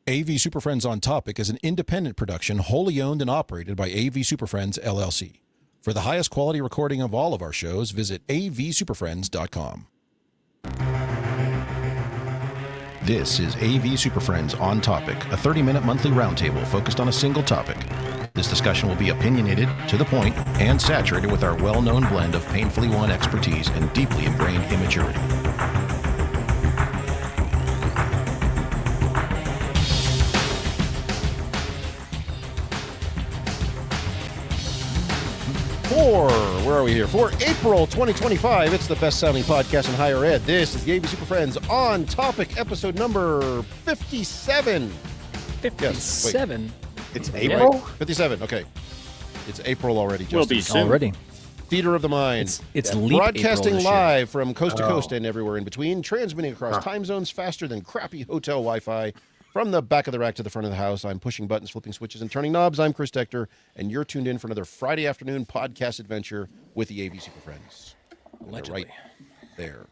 AV SuperFriends On Topic is an independent production wholly owned and operated by AV SuperFriends LLC. For the highest quality recording of all of our shows, visit avsuperfriends.com. This is AV SuperFriends On Topic, a 30-minute monthly roundtable focused on a single topic. This discussion will be opinionated, to the point, and saturated with our well-known blend of painfully won expertise and deeply ingrained immaturity. Where are we here? For April 2025, it's the best-sounding podcast in higher ed. This is the AV SuperFriends On Topic, episode number 57. 57? Yes, it's April? Right. 57, okay. It's April already, Justin. Will be soon. Already. Theater of the Mind. It's leap broadcasting April live from coast to coast and everywhere in between, transmitting across time zones faster than crappy hotel Wi-Fi. From the back of the rack to the front of the house, I'm pushing buttons, flipping switches, and turning knobs. I'm Chris Dector, and you're tuned in for another Friday afternoon podcast adventure with the AV SuperFriends. Allegedly. Right there.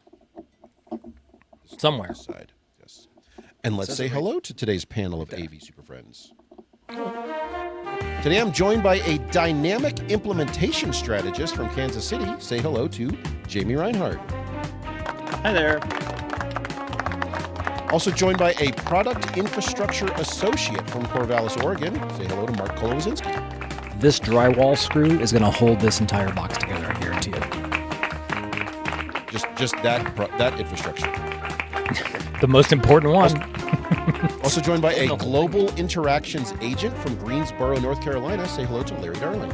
Somewhere. Side. Yes. And let's say hello to today's panel of AV SuperFriends. Today I'm joined by a dynamic implementation strategist from Kansas City. Say hello to Jamie Reinhardt. Hi there. Also joined by a product infrastructure associate from Corvallis, Oregon. Say hello to Mark Kolowazinski. This drywall screw is going to hold this entire box together, I guarantee it. Just that infrastructure. The most important one. Also joined by a global interactions agent from Greensboro, North Carolina. Say hello to Larry Darling.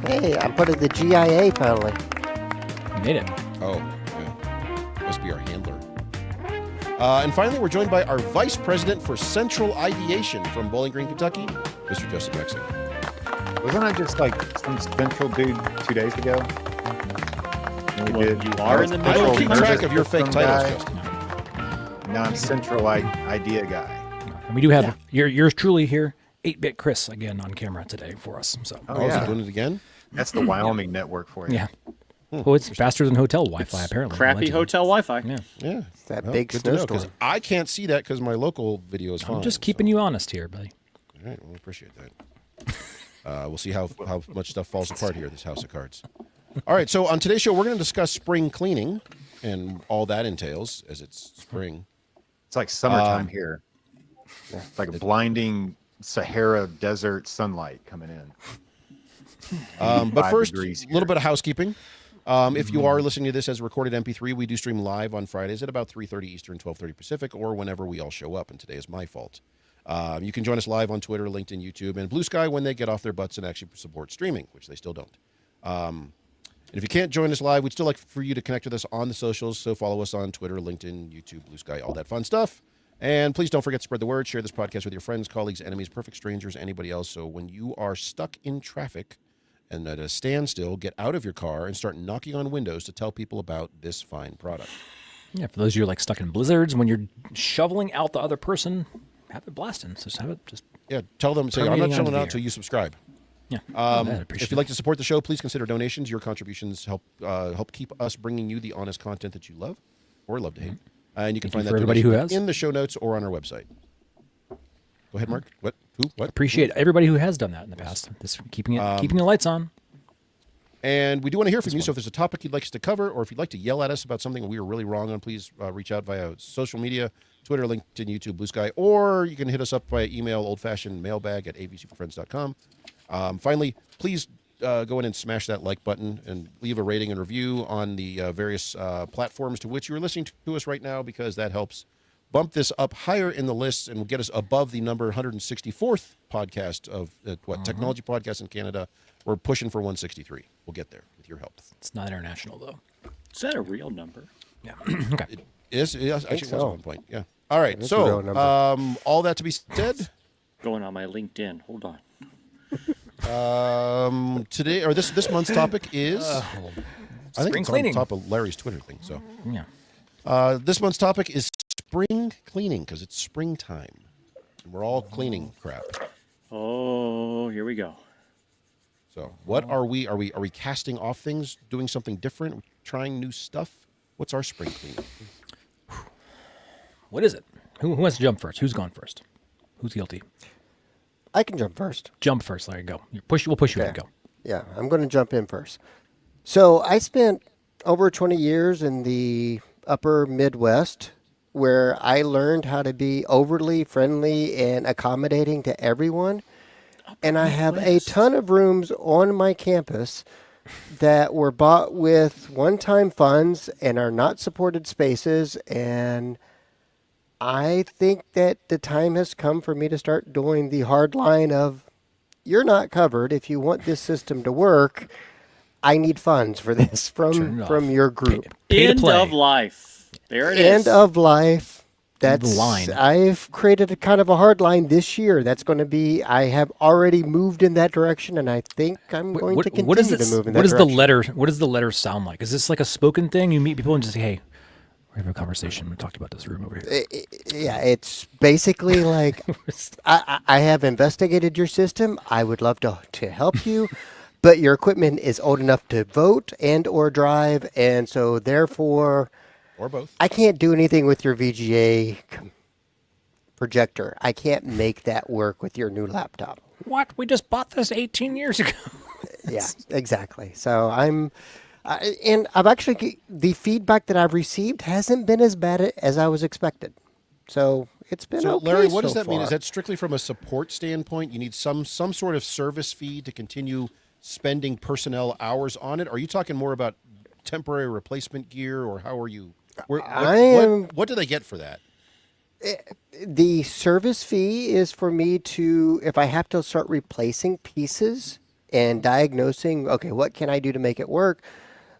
Hey, I'm part of the GIA finally. You made it. Oh, yeah. Must be our handler. And finally, we're joined by our Vice President for Central Ideation from Bowling Green, Kentucky, Mr. Joseph Exing. Wasn't I just like some central dude 2 days ago? You are in the I middle. don't keep track of your fake titles, Justin. Now I'm central idea guy. And we do have yours truly here, 8-Bit Chris, again on camera today for us. So. Oh, is he doing it again? That's the Wyoming network for you. Yeah. Well, it's faster than hotel Wi-Fi, apparently. Crappy allegedly. hotel Wi-Fi. Yeah. Yeah. That big good to know, 'cause snowstorm. I can't see that because my local video is fine. I'm just keeping you honest here, buddy. All right, well, I appreciate that. We'll see how much stuff falls apart here, this house of cards. All right, so on today's show, we're going to discuss spring cleaning and all that entails as it's spring. It's like summertime here. It's like a blinding Sahara desert sunlight coming in. But 5 first, a degrees here. little bit of housekeeping. If you are listening to this as a recorded MP3, we do stream live on Fridays at about 3:30 Eastern, 12:30 Pacific, or whenever we all show up, and today is my fault. You can join us live on Twitter, LinkedIn, YouTube, and Blue Sky when they get off their butts and actually support streaming, which they still don't. And if you can't join us live, we'd still like for you to connect with us on the socials, so follow us on Twitter, LinkedIn, YouTube, Blue Sky, all that fun stuff. And please don't forget to spread the word, share this podcast with your friends, colleagues, enemies, perfect strangers, anybody else, so when you are stuck in traffic and at a standstill, get out of your car and start knocking on windows to tell people about this fine product. Yeah, for those of you like stuck in blizzards, when you're shoveling out the other person, have it blasting. So just have it just. Yeah, tell them, say, I'm not permeating shoveling onto the out air. until you subscribe. Yeah. If you'd like to support the show, please consider donations. Your contributions help keep us bringing you the honest content that you love or love to hate. And you can find that for everybody who donation has. in the show notes or on our website. Go ahead, Mark. What? Who? What? Appreciate everybody who has done that in the past. This keeping the lights on. And we do want to hear from you. So if there's a topic you'd like us to cover, or if you'd like to yell at us about something we were really wrong on, please reach out via social media, Twitter, LinkedIn, YouTube, Blue Sky, or you can hit us up via email, old-fashioned mailbag at avsuperfriends.com. Finally, please go in and smash that like button and leave a rating and review on the various platforms to which you're listening to us right now, because that helps bump this up higher in the lists and will get us above the number 164th podcast of technology podcasts in Canada. We're pushing for 163. We'll get there with your help. It's not international though. Is that a real number? Yeah. Okay. It is. Yes, actually, it was so. at one point. Yeah. All right. That's a real number. So, all that to be said, Going on my LinkedIn. Hold on. today or this month's topic is, I think spring it's cleaning. on top of Larry's Twitter thing. So, Yeah. this month's topic is spring cleaning because it's springtime. And we're all cleaning crap. Oh, here we go. So, what are we? Are we casting off things, doing something different, trying new stuff? What's our spring cleaning? What is it? Who wants to jump first? Who's gone first? Who's guilty? I can jump first. Jump first, Larry. Go. We'll push you in. Okay. Go. Yeah, I'm going to jump in first. So I spent over 20 years in the upper Midwest where I learned how to be overly friendly and accommodating to everyone. And I have a ton of rooms on my campus that were bought with one-time funds and are not supported spaces. And I think that the time has come for me to start doing the hard line of, you're not covered. If you want this system to work, I need funds for this Turn it from off. your group. Pay to End play. of life. There it is. End of life. That's line. I've created a kind of a hard line this year. That's going to be. I have already moved in that direction, and I think I'm going to continue what is to this? move in that What is the direction. letter? What does the letter sound like? Is this like a spoken thing? You meet people and just say, "Hey, we're having a conversation. We talked about this room over here." Yeah, it's basically like I have investigated your system. I would love to help you, but your equipment is old enough to vote and or drive, and so therefore, Or both. I can't do anything with your VGA projector. I can't make that work with your new laptop. What? We just bought this 18 years ago. Yeah, exactly. So and I've actually, the feedback that I've received hasn't been as bad as I was expected. So it's been So, okay Larry, what does so that mean? Is far. that strictly from a support standpoint? You need some sort of service fee to continue spending personnel hours on it? Are you talking more about temporary replacement gear, or how are you? What do they get for that? The service fee is for me to, if I have to start replacing pieces and diagnosing, okay, what can I do to make it work?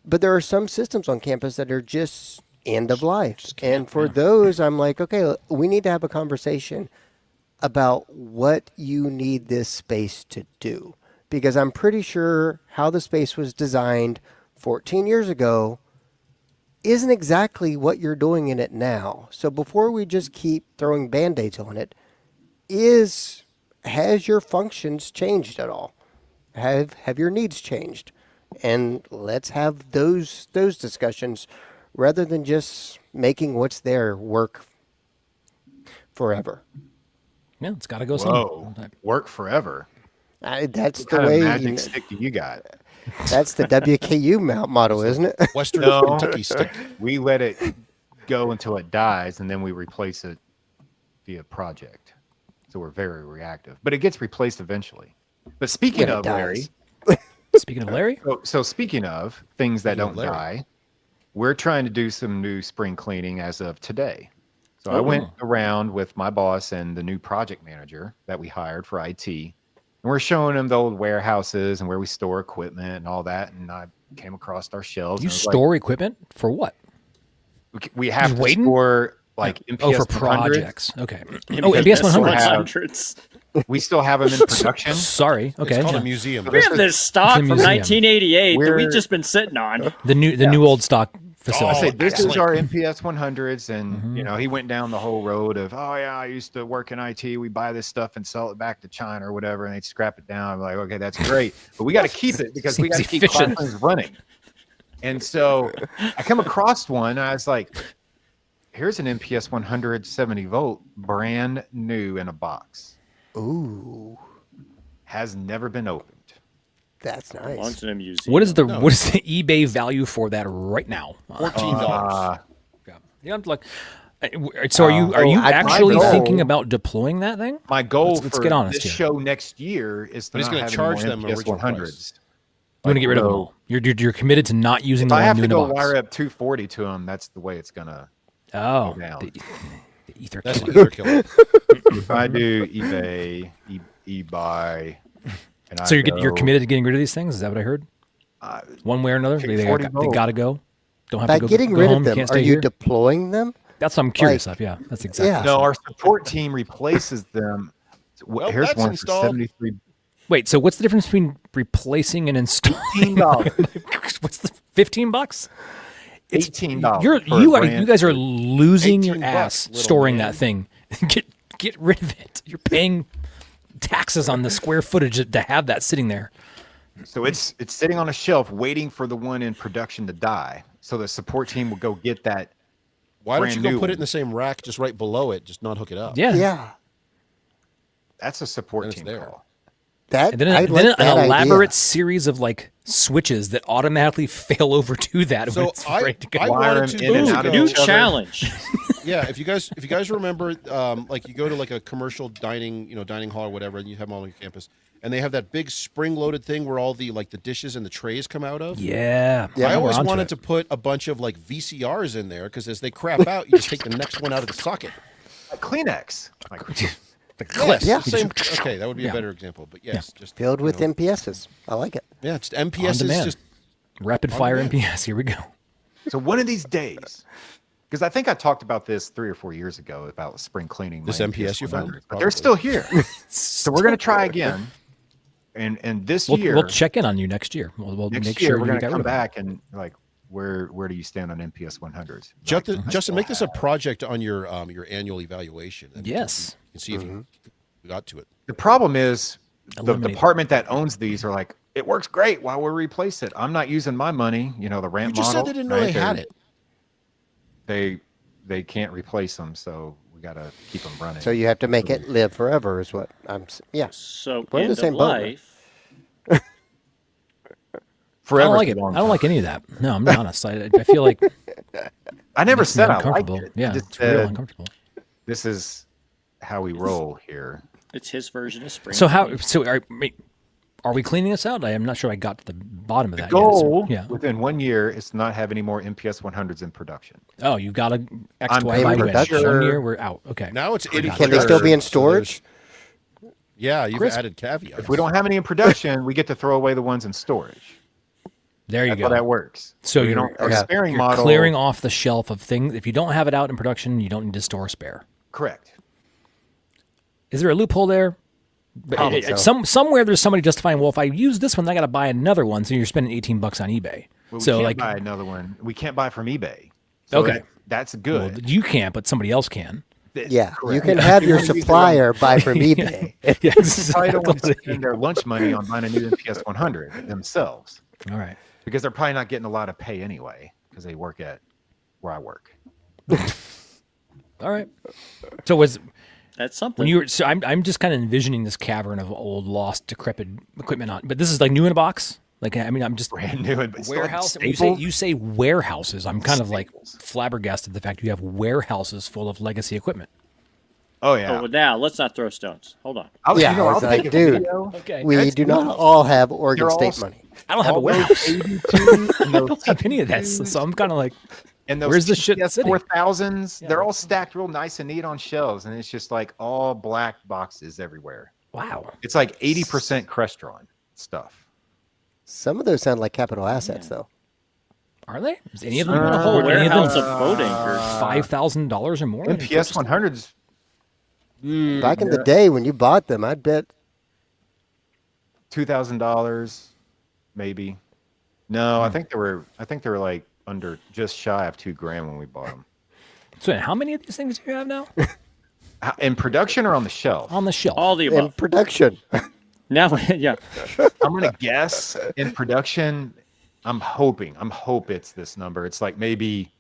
But there are some systems on campus that are just end of life. And for those, I'm like, okay, we need to have a conversation about what you need this space to do. Because I'm pretty sure how the space was designed 14 years ago isn't exactly what you're doing in it now. So before we just keep throwing Band-Aids on it, has your functions changed at all? Have your needs changed? And let's have those discussions rather than just making what's there work forever. Yeah, it's got to go Whoa, somewhere. work forever. That's What the kind way. of magic stick do you got? That's the WKU motto, isn't it? Western No. Kentucky stick. We let it go until it dies, and then we replace it via project. So we're very reactive, but it gets replaced eventually. But speaking When it of Larry, dies. Speaking of Larry, so speaking of things that Speaking of don't Larry. die, we're trying to do some new spring cleaning as of today. So I went around with my boss and the new project manager that we hired for IT, and we're showing them the old warehouses and where we store equipment and all that. And I came across our shelves. you and I was like, store equipment for what? we have Just to waiting? store like MPS Oh, for 100s. projects. Okay. Oh, MBS 100. have- 100s. We still have them in production. Sorry. Okay. It's called yeah. a museum. We have this stock It's a from museum. 1988 that We're- we've just been sitting on. The new old stock facility. I say this is excellent. our MPS 100s, and you know he went down the whole road of, oh yeah, I used to work in IT. We buy this stuff and sell it back to China or whatever, and they scrap it down. I'm like, okay, that's great, but we got to keep it because we got to Seems keep efficient. classrooms running. And so I come across one, and I was like, here's an MPS 170 volt, brand new in a box, Ooh, has never been opened. that's nice. Belongs in a museum. What is the eBay value for that right now? $14. Yeah, I'm like, so are you my actually goal- thinking about deploying that thing? My goal Let's for get honest this here. show next year is to But he's not gonna have charge any them more MPS original 100s. price. You want to get rid of them so- all. You're committed to not using If the I one have new to in the go box. wire up 240 to them, that's the way it's gonna Oh, go down. the ether That's killer. either killer. If I do eBay, eBuy, and I So you're go, committed to getting rid of these things? Is that what I heard? One way or another, they 40 got to go. Don't have By to go, getting go rid home. of them, Can't are stay you here. deploying them? That's what I'm curious like- of. Yeah, that's exactly. Yeah. No, our support team replaces them. Well, Here's that's one installed. for 73 Wait, so what's the difference between replacing and installing? $18. What's the $15? It's $18 You're for a you are brand you guys are losing your 18 ass bucks, little storing man. that thing. Get rid of it. You're paying taxes on the square footage to have that sitting there. So it's sitting on a shelf waiting for the one in production to die. So the support team will go get that. Why don't you Brand go new put it one. in the same rack just right below it, just not hook it up? Yeah. Yeah. that's a support And it's team there. call. That And then, I then like an that elaborate idea. series of like switches that automatically fail over to that when So it's ready to go. I Wire wanted them to in and Ooh, out of new each other. challenge. Yeah, if you guys remember, like you go to like a commercial dining, dining hall or whatever, and you have them all on your campus, and they have that big spring-loaded thing where all the dishes and the trays come out of. Yeah. Yeah, I we're always onto wanted it. to put a bunch of like VCRs in there because as they crap out, you just take the next one out of the socket. Like Kleenex. Like, The clip. Yeah. Same. Okay, that would be Yeah. a better example. But yes, just Filled with you know, MPSs. I like it. yeah, just On MPS is demand. just Rapid fire demand. MPS. Here we go. so one of these days, because I think I talked about this 3 or 4 years ago about spring cleaning. This my MPS you found? 100s, but they're still here. So we're going to try again. And this year, We'll check in on you next year. We'll next make year sure we're you going got to rid come of it. back and like, where do you stand on MPS 100s? Justin, make this a project on your annual evaluation. And Yes. you can see if you got to it. The problem is the Eliminate department that owns these are like, it works great. Why would we replace it? I'm not using my money. The ramp You just model. said they didn't know they had it. They can't replace them, so we got to keep them running. So you have to make it live forever, is what I'm. Yeah. So We're in end the same of boat, man. life. I Forever. don't like it. I don't like any of that. No, I'm being honest. I feel like I never makes me said I liked uncomfortable. it. I Yeah, just it's real said, uncomfortable. this is how we roll here. It's his version of spring. So cleaning. are we cleaning this out? I am not sure I got to the bottom of The that goal yet. So, yeah. within 1 year is to not have any more MPS 100s in production. Oh, you got to X I'm to Y by when? pretty 1 sure- year, we're out. Okay. Now it's Pretty 80. Can they still be in storage? Yeah, you've Crisp. added caveats. If we don't have any in production, we get to throw away the ones in storage. There you That's go. how that works. So you you're- don't our okay. sparing You're model clearing off the shelf of things. If you don't have it out in production, you don't need to store a spare. correct. Is there a loophole there? But Probably so. somewhere there's somebody justifying. Well, if I use this one, I got to buy another one. So you're spending $18 on eBay. Well, we so can't like, buy another one. We can't buy from eBay. So Okay. that's well, good. you can't, but somebody else can. Yeah. You Correct. can have your If you use the supplier buy from eBay. Yeah, Probably don't want to exactly. spend their lunch money on buying a new MPS 100 themselves All right. because they're probably not getting a lot of pay anyway because they work at where I work. All right. So That's something. when you were, so I'm just kind of envisioning this cavern of old, lost, decrepit equipment on. But this is like new in a box. Like I'm just Brand new and still warehouse. When staples. you say warehouses, I'm kind of like Staples. flabbergasted the fact you have warehouses full of legacy equipment. Oh yeah. Oh, now let's not throw stones. Hold on. I'll, Yeah, I'll it's like, take a dude, video. Okay. We That's do not cool. all have Oregon They're all State money. I don't have a All those warehouse. 82 and I those don't have any of this, so I'm kind of like, And those Where's the shit TPS sitting? 4000s, they're all stacked real nice and neat on shelves, and it's just like all black boxes everywhere. wow. It's like 80% Crestron stuff. Some of those sound like capital assets, though. Are they? Is any of them A going to whole hold any of them warehouse of boat anchors. $5,000 or more? MPS 100s, Back in the day when you bought them, I'd bet $2,000, maybe. No, I think they were like under just shy of $2,000 when we bought them. So how many of these things do you have now In production or on the shelf? on the shelf? All the in above. production. Now, yeah. I'm gonna guess in production. I hope it's this number. It's like maybe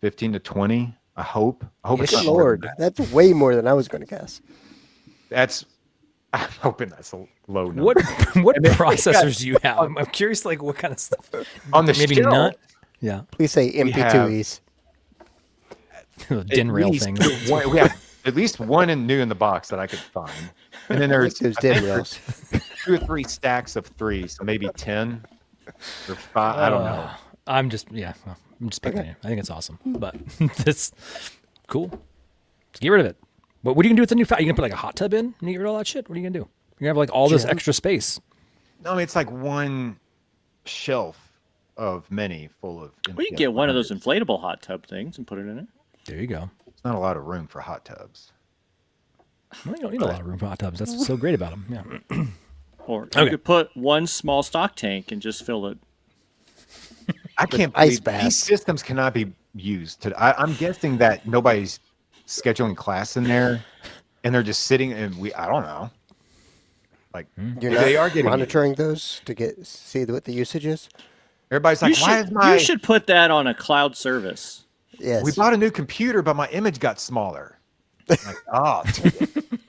15 to 20. I hope it's Good not more than Lord, that. that's way more than I was going to guess. I'm hoping that's a low number. what And then- processors do you have? I'm curious, like what kind of stuff? on the Maybe shelf, not. Yeah, Please say have- MP2Es. DIN rail least things. we have at least one new in the box that I could find, and then there's Those I DIN think rails. there's 2 or 3 stacks of 3, so maybe 10 or 5. I don't know. I'm just picking it. I think it's awesome, but it's cool. Just get rid of it. What are you gonna do with the new? You gonna put like a hot tub in and get rid of all that shit? What are you gonna do? You're gonna have like all this extra space. No, I mean, it's like one shelf of many full of. We can MPS get one of those 100s. inflatable hot tub things and put it in it. There you go. It's not a lot of room for hot tubs. Well, you don't need a lot of room for hot tubs. That's what's so great about them. Yeah. Or you could put one small stock tank and just fill it. I can't ice believe baths. these systems cannot be used. I'm guessing that nobody's scheduling class in there, and they're just sitting. And I don't know. Like You're they not are getting monitoring those to see what the usage is? Everybody's like, You should put that on a cloud service. Yes. We bought a new computer, but my image got smaller. Like, oh,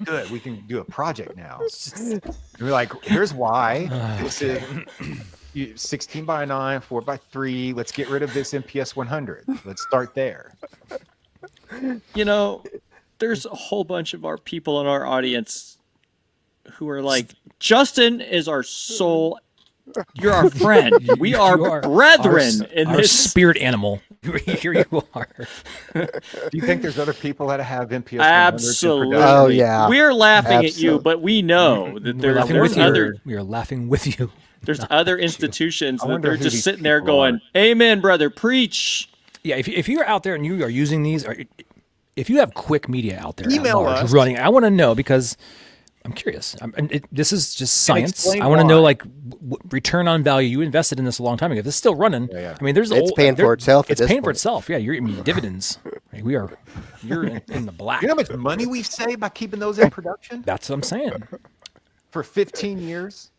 good. We can do a project now. And we're like, here's why. This is 16 by 9, 4 by 3. Let's get rid of this MPS 100. Let's start there. You know, there's a whole bunch of our people in our audience who are like, Justin is our soul. You're our friend. We are brethren in our this spirit animal. Here you are. Do you think there's other people that have MPS 100s in Absolutely. production? Oh, yeah. We're laughing at you, Absolutely. but we know that We're laughing there's with you. other We are laughing with you. there's other institutions I that wonder they're who just these sitting there people going, "Amen, brother, preach." Yeah, if you're out there and you are using these, or if you have quick media out there Email at large us. running, I want to know because I'm curious. This is just science. explain I want to know why. like return on value. You invested in this a long time ago. If it's still running, Yeah. I mean, there's It's paying for itself at It's this paying for point. itself. Yeah, I mean, dividends. Right, you're in the black. You know how much money we've saved by keeping those in production That's what I'm saying. for 15 years?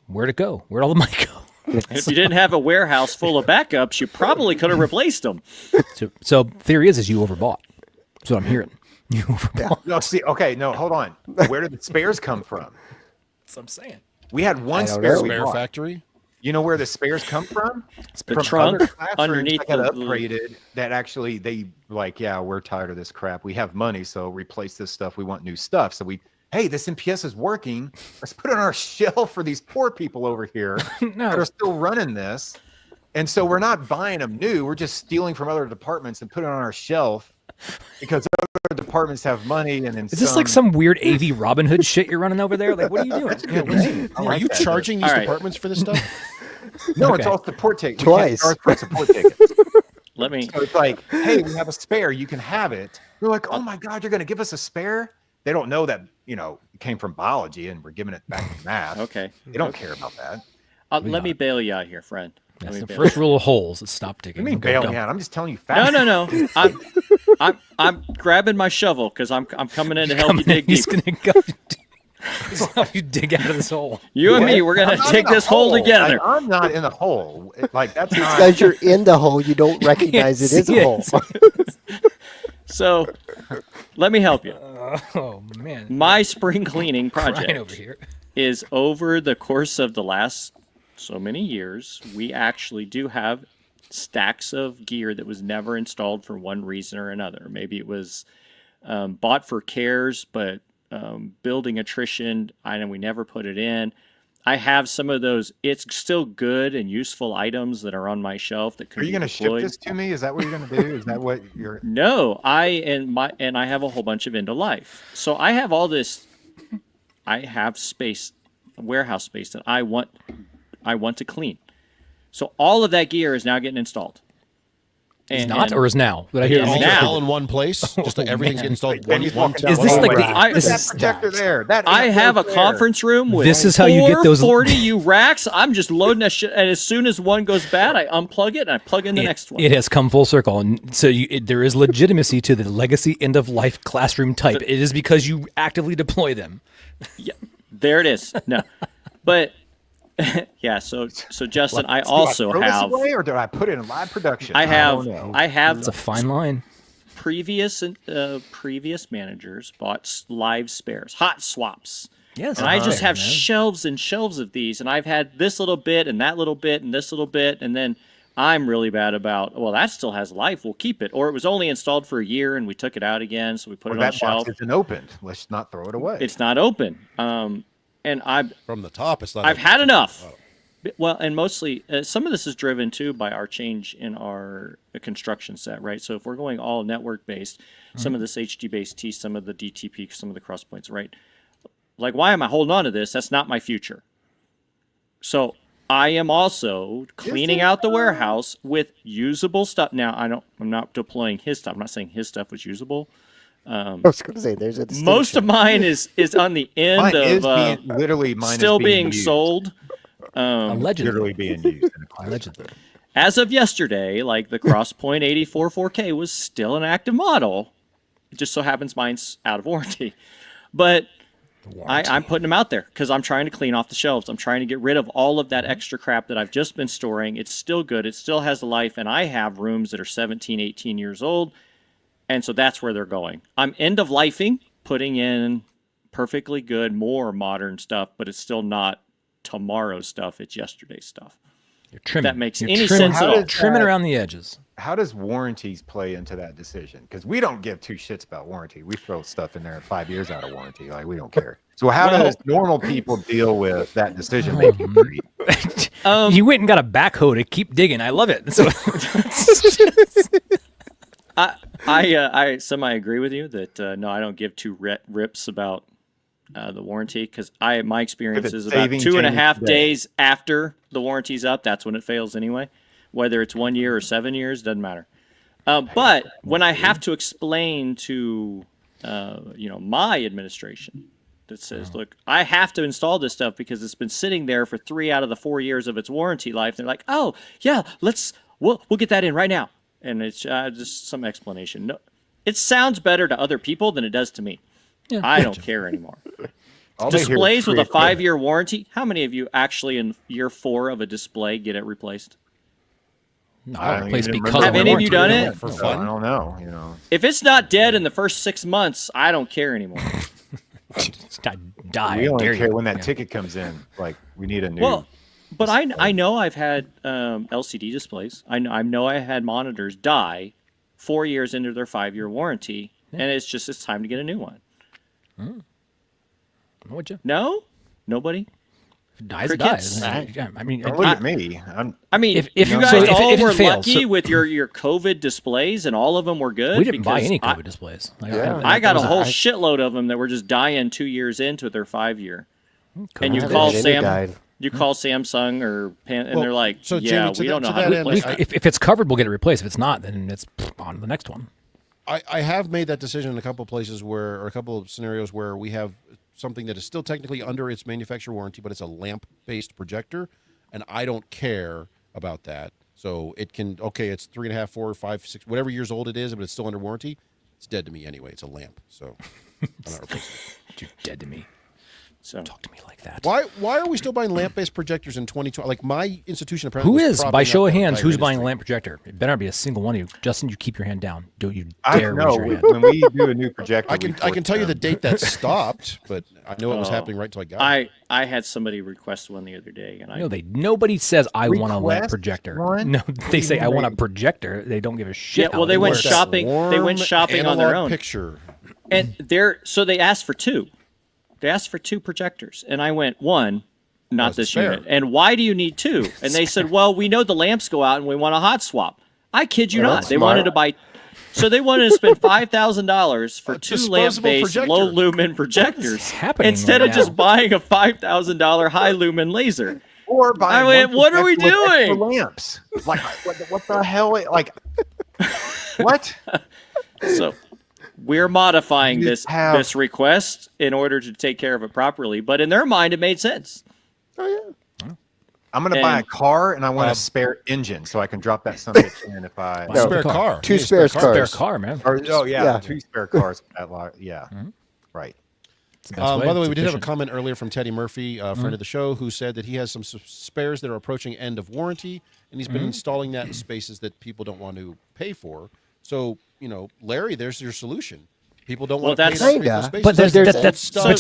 Where'd it go? Where'd all the money go? If you didn't have a warehouse full of backups, you probably could have replaced them. So theory is you overbought. That's what I'm hearing. You overbought. No, see, okay, no, hold on. Where did the spares come from? That's what I'm saying. We had one I don't spare know. we Spare bought. factory. You know where the spares come from? The From trunk other classrooms underneath that got the upgraded. That actually they like, yeah, we're tired of this crap. We have money, so replace this stuff. We want new stuff. So hey, this MPS is working. Let's put it on our shelf for these poor people over here that are still running this. And so we're not buying them new. We're just stealing from other departments and putting it on our shelf because other departments have money. And then Is this like some weird AV Robin Hood shit you're running over there? Like, what are you doing? That's a good name. I Are like you that. charging these All right. departments for this stuff? No, Okay. it's all support tickets. Twice. We can't charge for support tickets. Let me. So it's like, hey, we have a spare. You can have it. We're like, oh my God, you're going to give us a spare? They don't know that, it came from biology and we're giving it back to math. Okay. They don't care about that. Let me bail you out here, friend. Let That's me the bail first rule of holes is stop I digging. mean, Okay, bailing go. out. I'm just telling you No, facts. no. I'm grabbing my shovel because I'm coming in to help you dig He's deep. gonna go. He's gonna help you dig out of this hole. You and me, we're I'm gonna not dig in the this hole together. Like, I'm not in the hole. Like that's not. Because you're in the hole, you don't recognize it is see a it. hole. So, let me help you. Oh man, My spring cleaning crying project over here. is over the course of the last so many years. We actually do have stacks of gear that was never installed for one reason or another. Maybe it was bought for cares, but building attrition, I know we never put it in. I have some of those. It's still good and useful items that are on my shelf that could Are you be going to ship deployed. this to me? Is that what you're going to do? Is that what you're? No, I have a whole bunch of end of life. So I have all this. I have space, warehouse space that I want to clean. So all of that gear is now getting installed. Is not or is now? Did I hear? It's all, now. all in one place. Just like everything's man. getting installed. Then he's walking down Is this the like hallway. the- I- Put this that is- projector there? That I amp have a goes there. conference room with This is how you get those- 40 racks. I'm just loading that shit, and as soon as one goes bad, I unplug it and I plug in the next one. It has come full circle, and so there is legitimacy to the legacy end of life classroom type. It is because you actively deploy them. Yeah, there it is. No, but yeah. So Justin, I also Do I throw have. this away or do I put it in live production? I don't know. have It's a fine line. previous managers bought live spares, hot swaps. Yes, And I just have man. shelves and shelves of these, and I've had this little bit and that little bit and this little bit, and then I'm really bad about, well, that still has life, we'll keep it. Or it was only installed for a year and we took it out again, so we put Or it on a that shelf. box isn't opened. Let's not throw it away. It's not open. And From the top, it's not. I've had enough. Well, and mostly, some of this is driven too by our change in our construction set, right? So if we're going all network based, some of this HD based T, some of the DTP, some of the cross points, right? Like, why am I holding on to this? That's not my future. So I am also cleaning out the warehouse with usable stuff. Now, I'm not deploying his stuff. I'm not saying his stuff was usable. I was going to say, there's a distinction. Most of mine is on the end Mine is of being, literally mine still is being used. sold. Allegedly. Literally being used. In a classroom. Allegedly. As of yesterday, like the Crosspoint 84 4K was still an active model. It just so happens mine's out of warranty. But I'm putting them out there because I'm trying to clean off the shelves. I'm trying to get rid of all of that extra crap that I've just been storing. It's still good. It still has a life. And I have rooms that are 17, 18 years old. And so that's where they're going. I'm end of lifing putting in perfectly good, more modern stuff, but it's still not tomorrow's stuff. It's yesterday's stuff. You're trimming. That makes You're any trimming, sense at all. Trimming around the edges. How does warranties play into that decision? Because we don't give two shits about warranty. We throw stuff in there 5 years out of warranty. Like, we don't care. So how does normal people deal with that decision making tree? You went and got a backhoe to keep digging. I love it. So I semi agree with you that no, I don't give two rips about the warranty, because my experience is about 2.5 days after the warranty's up. That's when it fails anyway. Whether it's 1 year or 7 years, doesn't matter. But when I have to explain to my administration that says, look, I have to install this stuff because it's been sitting there for 3 out of the 4 years of its warranty life, they're like, oh yeah, we'll get that in right now. And it's just some explanation. No, it sounds better to other people than it does to me. Yeah. I don't care anymore. Displays with a 5-year warranty. How many of you actually in year 4 of a display get it replaced? No, I don't replace because have any of you done it? For fun? I don't know. If it's not dead in the first 6 months, I don't care anymore. Die. We only care when that ticket comes in. Like, we need a new. Well, but I know I've had LCD displays. I know I had monitors die 4 years into their 5-year warranty, and it's time to get a new one. Would you? No, nobody. Dies, dies. I mean, don't look at me. If you guys all were lucky with your COVID displays and all of them were good. We didn't buy any COVID displays. I got a whole shitload of them that were just dying 2 years into their 5-year. And you call Samsung or and they're like, we don't know how to replace it. If it's covered, we'll get it replaced. If it's not, then it's on to the next one. I have made that decision in a couple of places or a couple of scenarios where we have something that is still technically under its manufacturer warranty, but it's a lamp-based projector, and I don't care about that. So it can, it's 3.5, 4, 5, 6, whatever years old it is, but it's still under warranty. It's dead to me anyway. It's a lamp, so I'm not replacing it. You're dead to me. So talk to me like that. Why are we still buying lamp-based projectors in 2020? Like, my institution apparently. Who is? By show of hands, who's buying a lamp projector? It better not be a single one of you. Justin, you keep your hand down. Don't you dare raise your hand. When we do a new projector, I can tell you the date that stopped, but I know it was happening right till I got it. I had somebody request one the other day, and nobody says I want a lamp projector. One? No, they say I want a projector. They don't give a shit. Yeah, well, they went shopping. They went shopping on their own. Picture. And so they asked for 2. They asked for 2 projectors, and I went, 1, not this unit. And why do you need 2? And they said, well, we know the lamps go out, and we want a hot swap. I kid you not. They wanted to buy. So they wanted to spend $5,000 for 2 lamp-based low-lumen projectors instead of just buying a $5,000 high-lumen laser. Or buying. I went, what are we doing? Lamps. Like, what the hell? Like, what? So we're modifying this request in order to take care of it properly. But in their mind, it made sense. Oh, yeah. I'm going to buy a car, and I want a spare engine so I can drop that son of a bitch in if I... Spare car. 2 spare cars. Spare car, man. 2 spare cars. Yeah. Right. By the way, we did have a comment earlier from Teddy Murphy, a friend of the show, who said that he has some spares that are approaching end of warranty, and he's been installing that in spaces that people don't want to pay for. So, Larry, there's your solution. People don't want to pay for spaces. But that's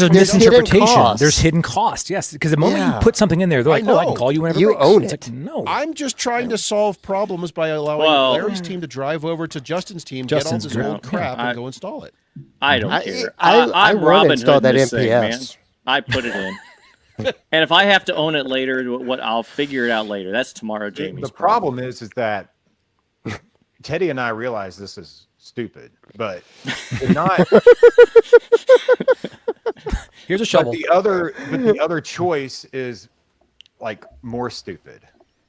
a misinterpretation. There's hidden cost, yes. Because the moment you put something in there, they're like, I can call you whenever you own it. Like, no. I'm just trying to solve problems by allowing Larry's team to drive over to Justin's team, get all this old crap, and go install it. I don't care. I I'm want Robin to install Hood that this thing, man. MPS. I put it in. And if I have to own it later, I'll figure it out later. That's tomorrow, Jamie's The problem is that Teddy and I realize this is stupid, but not. Here's a shovel. But the other choice is like more stupid.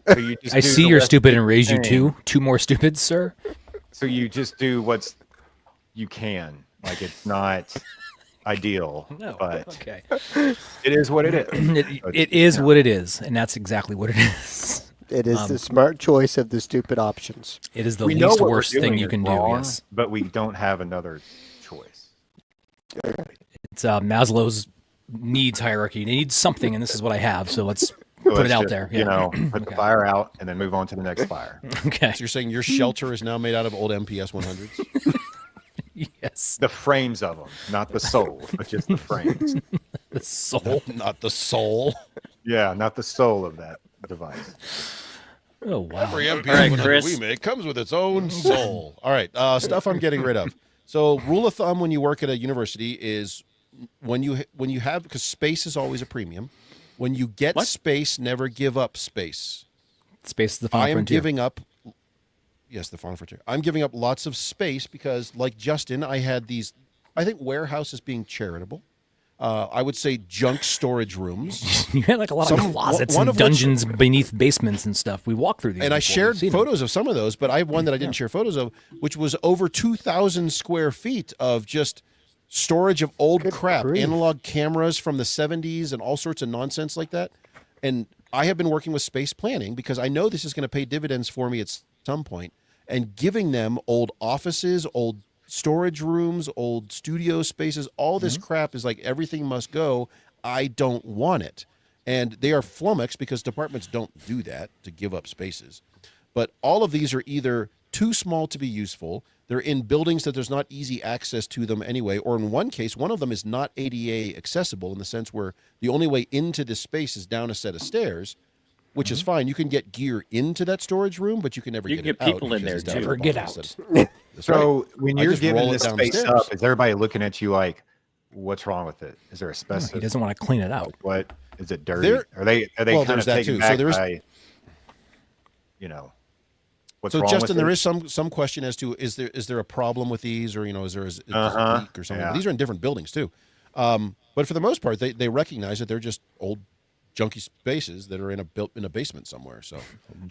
So you just I see you're stupid and raise you 2 more stupids, sir. So you just do what's you can. Like, it's not ideal, but it is what it is. It is what it is, and that's exactly what it is. It is the smart choice of the stupid options. It is the least worst thing you can do, yes. But we don't have another choice. It's Maslow's needs hierarchy. You need something, and this is what I have, so let's put it out there. Put the fire out and then move on to the next fire. Okay. So you're saying your shelter is now made out of old MPS 100s? Yes. The frames of them, not the soul, but just the frames. The soul. Not the soul. Yeah, not the soul of that device. Oh, wow. Every MP right, whatever Chris. we make comes with its own soul. All right, stuff I'm getting rid of. So, rule of thumb when you work at a university is when you have, because space is always a premium. When you get space, never give up space. Space is the final frontier. giving up. Yes, the final frontier. I'm giving up lots of space because, like Justin, I had these. I think warehouse is being charitable. I would say junk storage rooms. You had like a lot of closets one and of which- dungeons beneath basements and stuff. We walked through these. And I before. shared We've seen them. photos of some of those, but I have one that I didn't share photos of, which was over 2,000 square feet of just storage of old crap, grief. analog cameras from the 70s and all sorts of nonsense like that. And I have been working with space planning because I know this is going to pay dividends for me at some point, and giving them old offices, old storage rooms, old studio spaces, all this crap is like everything must go. I don't want it. And they are flummoxed because departments don't do that, to give up spaces. But all of these are either too small to be useful, they're in buildings that there's not easy access to them anyway, or in one case, one of them is not ADA accessible in the sense where the only way into this space is down a set of stairs, which is fine. You can get gear into that storage room, but you can never You get can it get out. people in because there, it's down too. at the Never get bottom. out. That's So right. when I you're just giving roll it this down the space stairs. up, is everybody looking at you like, what's wrong with it? Is there asbestos? He doesn't want to clean it out. What is it dirty? There- Are they well, kind there's of that taken too. So back there is- by, what's So wrong Justin, with there it? is some question as to is there a problem with these, or is there is Uh-huh. a leak or something? Yeah. These are in different buildings too, but for the most part, they recognize that they're just old junky spaces that are built in a basement somewhere. So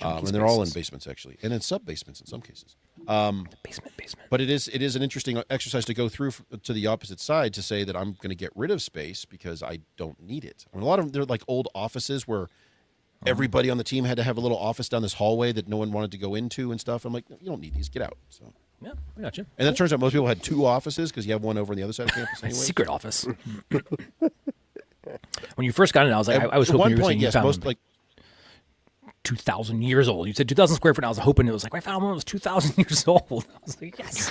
and they're all in basements actually, and in sub basements in some cases. Basement. But it is an interesting exercise to go through to the opposite side to say that I'm going to get rid of space because I don't need it. I mean, a lot of them, they're like old offices where everybody on the team had to have a little office down this hallway that no one wanted to go into and stuff. I'm like, you don't need these. Get out. So, Yeah, I got you. and then it turns out most people had two offices because you have one over on the other side of campus anyway. Secret office. When you first got in, I was like, I was At hoping one you were point, saying you yes, found most like 2,000 years old. You said 2,000 square foot. And I was hoping it was like, I found one that was 2,000 years old. I was like, yes.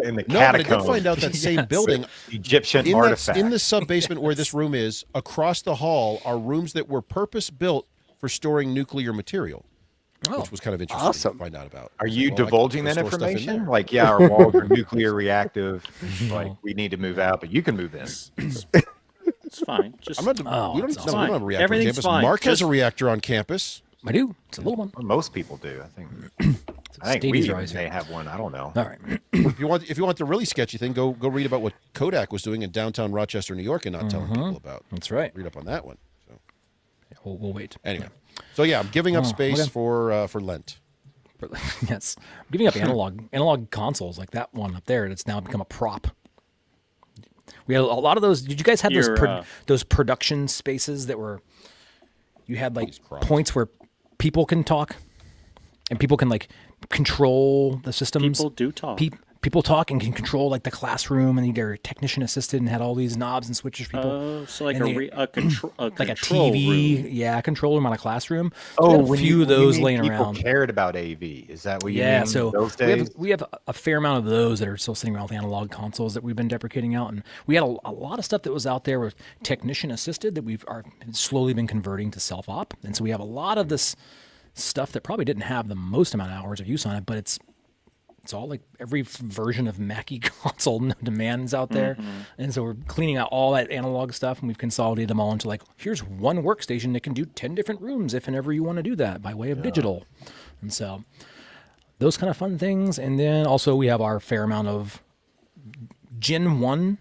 in the no, but I did catacombs, find out that same Yes. building Egyptian in artifact. the sub basement where this room is, across the hall are rooms that were purpose built for storing nuclear material, which was kind of interesting Awesome. to find out about. Are you Well, I can divulging go that store stuff in information? there. Like, yeah, our walls are nuclear reactive. Like, we need to move out, but you can move in. It's fine. Just I'm not. Oh, we don't, it's no, we don't have a reactor on Everything's campus. fine. Mark has Just- a reactor on campus. I do. It's a little one. Well, most people do, I think. I think we Stadies even rise may here. have one. I don't know. All right. If you want the really sketchy thing, go read about what Kodak was doing in downtown Rochester, New York, and not telling people about. That's right. Read up on that one. So Yeah, we'll wait. anyway, so yeah, I'm giving up space okay. for Lent. Yes. I'm giving up analog consoles like that one up there. That's now become a prop. We had a lot of those. Did you guys have those production spaces that were, you had like These crops. points where people can talk and people can like control the systems? People do talk. People talk and can control like the classroom, and they're technician assisted and had all these knobs and switches for people. Oh, so like And a control like a control TV, room. yeah, a control room on a classroom. So Oh, we had a when few you, of those when you mean laying people around. cared about AV. Is that what you Yeah, mean? so those days? we have a fair amount of those that are still sitting around with analog consoles that we've been deprecating out, and we had a lot of stuff that was out there with technician assisted that we've slowly been converting to self op, and so we have a lot of this stuff that probably didn't have the most amount of hours of use on it, but it's all like every version of Mackie console demands out there, and so we're cleaning out all that analog stuff, and we've consolidated them all into like, here's one workstation that can do 10 different rooms if and ever you want to do that by way of digital, and so those kind of fun things. And then also we have our fair amount of Gen 1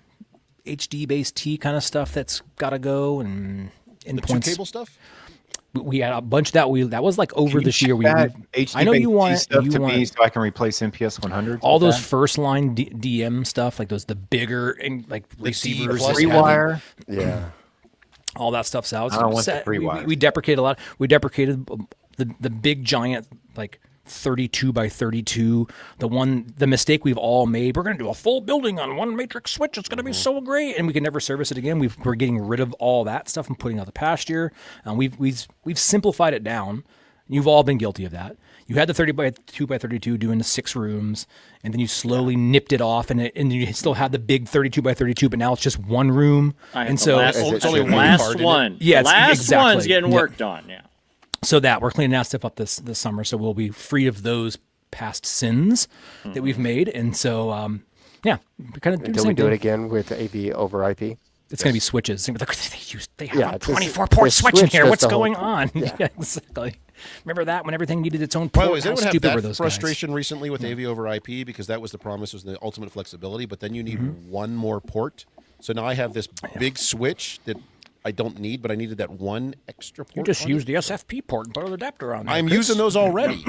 HD based T kind of stuff that's got to go, and The two endpoints. cable stuff. We had a bunch that was like over Can you this year. ship that I know you want stuff you to want me so I can replace MPS 100s. all with those that? first line DM stuff, like the bigger and like receivers, plus that have Rewire. Yeah. all that stuff's out. I don't want the Set- free we, wires. we deprecate a lot. We deprecated the big giant like 32 by 32. The mistake we've all made. We're going to do a full building on one matrix switch. It's going to be so great, and we can never service it again. We're getting rid of all that stuff and putting out the pasture. We've simplified it down. You've all been guilty of that. You had the 30 by 2 by 32 doing the 6 rooms, and then you slowly nipped it off, and you still had the big 32 by 32, but now it's just one room. And so it's only one last part in it. one. Yeah, the last exactly. one's getting worked on. Yeah. So we're cleaning that stuff up this summer, so we'll be free of those past sins that we've made, and so we're kind of Until we do it again with AV over IP. It's going to be switches. They have a it's 24-port switch in switch here. does What's the whole- going on? Yeah. Yeah, exactly. Remember that when everything needed its own By the port? way, has How anyone had stupid were that those frustration recently with AV over IP? Because that was the promise, was the ultimate flexibility, but then you need one more port. So now I have this big switch that I don't need, but I needed that one extra port. You just on use it. the SFP port and put an adapter on there. I'm Chris. using those already.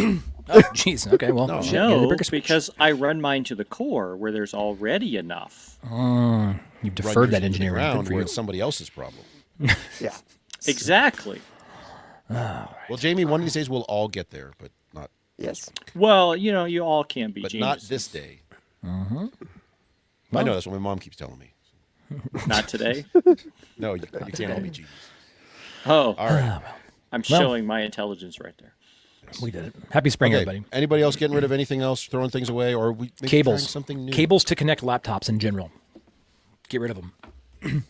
Oh, jeez. Okay, well, No. shit, get a No, bigger switch. because I run mine to the core where there's already enough. You've Run deferred yours that into the engineering. Good ground for where you. it's somebody else's problem. Yeah. Exactly. Well, Jamie, one of these days we'll all get there, but not. Yes. Well, you all can't be But geniuses. not this day. I know that's what my mom keeps telling me. Not today. No, you can't all be genius. Oh, All right. I'm showing my intelligence right there. We did it. Happy spring, Okay. everybody. Anybody else getting rid of anything else, throwing things away, or we maybe Cables. trying something new? Cables to connect laptops in general. Get rid of them.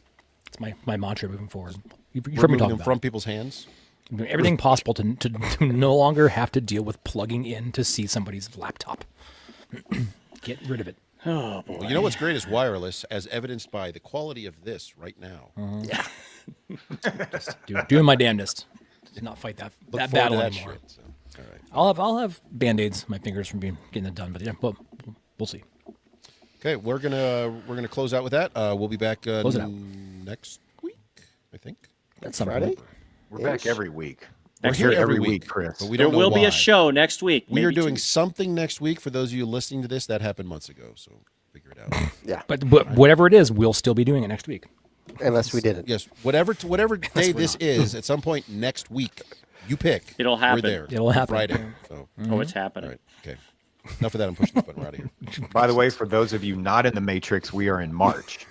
It's my mantra moving forward. You've heard me Removing talk them about from it. people's hands. Doing everything possible to no longer have to deal with plugging in to see somebody's laptop. Get rid of it. Oh boy. Well, you know what's great is wireless, as evidenced by the quality of this right now. Yeah. Doing my damnedest to not fight that Look forward battle to that anymore. shit, so, all right. I'll have band-aids my fingers from getting it done, but yeah, we'll see. Okay, we're gonna close out with that. We'll be back Close it out. next week, I think. That's something. Friday? We're back every week. We're We're here here every every week, week, Chris. but we There don't know will be why. a show next week. We are maybe doing two. something next week. For those of you listening to this, that happened months ago, so figure it out. Yeah. But whatever it is, we'll still be doing it next week. Unless we didn't. Yes, whatever day this is, at some point next week, you pick. It'll happen. We're there. It'll happen. Friday. So, Oh, it's all happening. right, okay. Enough of that. I'm pushing this button. We're out of here. By the way, for those of you not in the Matrix, we are in March.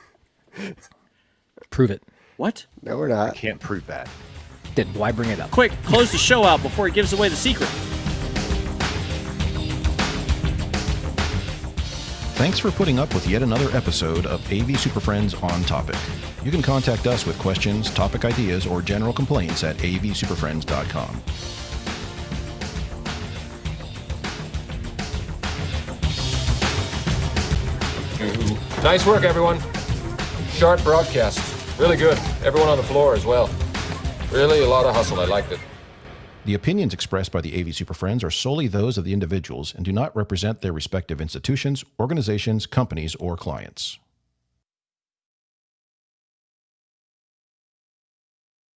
Prove it. What? No, we're not. Can't prove that. Then why bring it up? Quick, close the show out before he gives away the secret. Thanks for putting up with yet another episode of AV SuperFriends On Topic. You can contact us with questions, topic ideas, or general complaints at avsuperfriends.com. Nice work, everyone. Sharp broadcast. Really good. Everyone on the floor as well. Really a lot of hustle. I liked it. The opinions expressed by the AV SuperFriends are solely those of the individuals and do not represent their respective institutions, organizations, companies, or clients.